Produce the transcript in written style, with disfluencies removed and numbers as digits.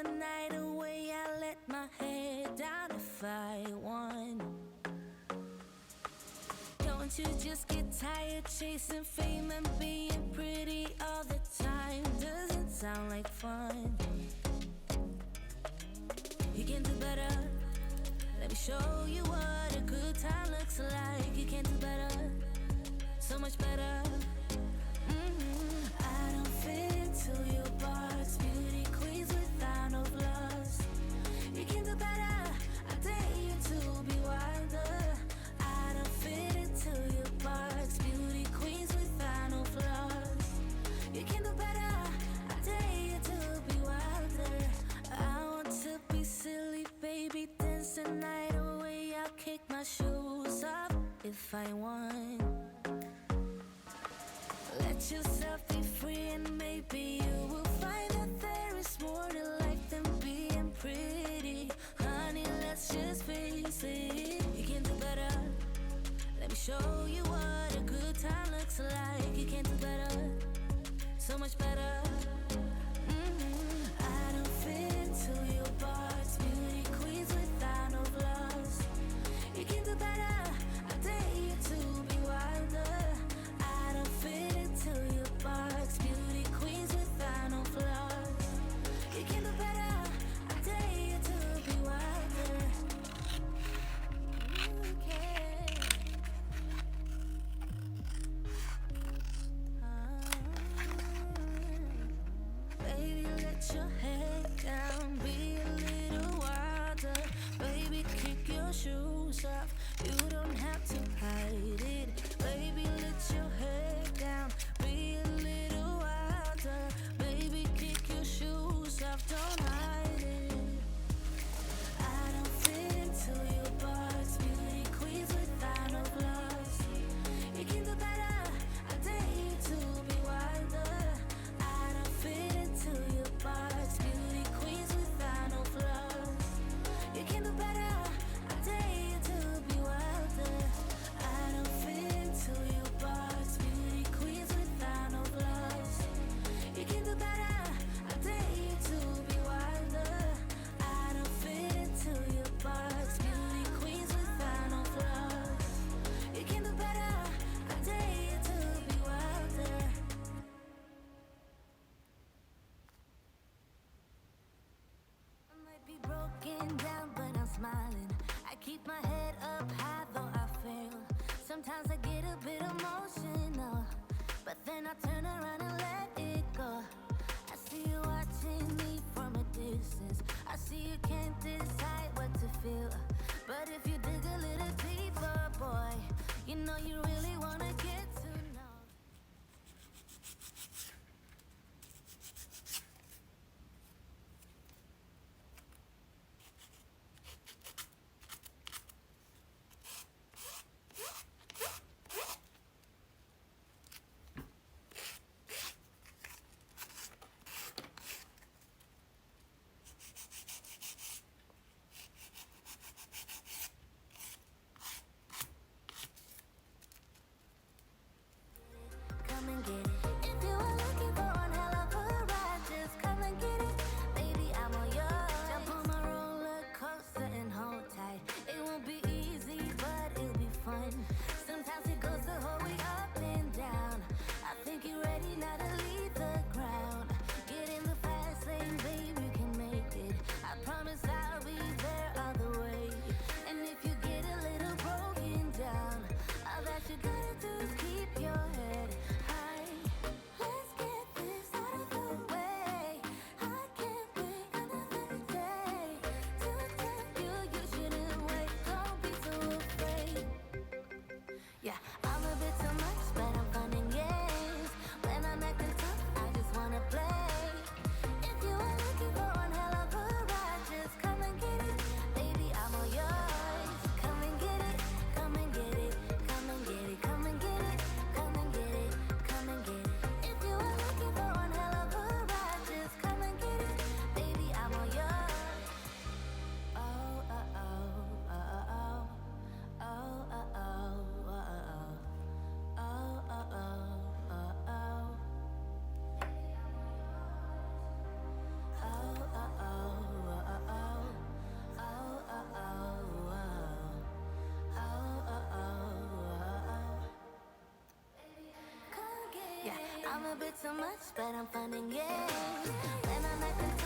the night away, I let my head down if I won. Don't you just get tired chasing fame and being pretty all the time? Doesn't sound like fun. You can do better. Let me show you what a good time looks like. You can do better, so much better. I don't fit into your box. Beauty queens without no flaws. You can do better. I dare you to be wilder. I don't fit into your box. Beauty queens without no flaws. You can do better. I dare you to be wilder. I want to be silly, baby, dance the night away. I'll kick my shoes off if I want. Let yourself be free and maybe you will find that there is more to life than being pretty. Honey, let's just face it. You can do better. Let me show you what a good time looks like. You can do better, so much better. I don't fit into your box. Beauty queens without no flaws. You can do better. I dare you to be wilder. I don't fit into your box. Beauty queens without no flaws. You can do better. I dare you to be wilder. You can. Baby, let your head down. Be a little wilder. Baby, kick your shoes off. You don't have to hide it. Baby, let your head down. Be a little wilder. Baby, kick your shoes off. Don't hide it. I don't fit into your box. Beauty queens without no flaws. You can do better. I dare you to be wilder. I don't fit into your box. Beauty queens without no flaws. You can do better. I dare you to be wilder. I don't fit into your box. Beauty queens without no flaws. You can do better. I dare you to be wilder. I don't fit into your box. Beauty queens without no flaws. You can do better. I dare you to be wilder. I might be broken down, but I'm smiling. I keep my head up high, though I fail. Sometimes I get a bit emotional, but then I turn around and let it go. I see you watching me from a distance. I see you can't decide what to feel. But if you dig a little deeper, boy, you know you really wanna get to know. too much, but I'm finding it. When I'm at the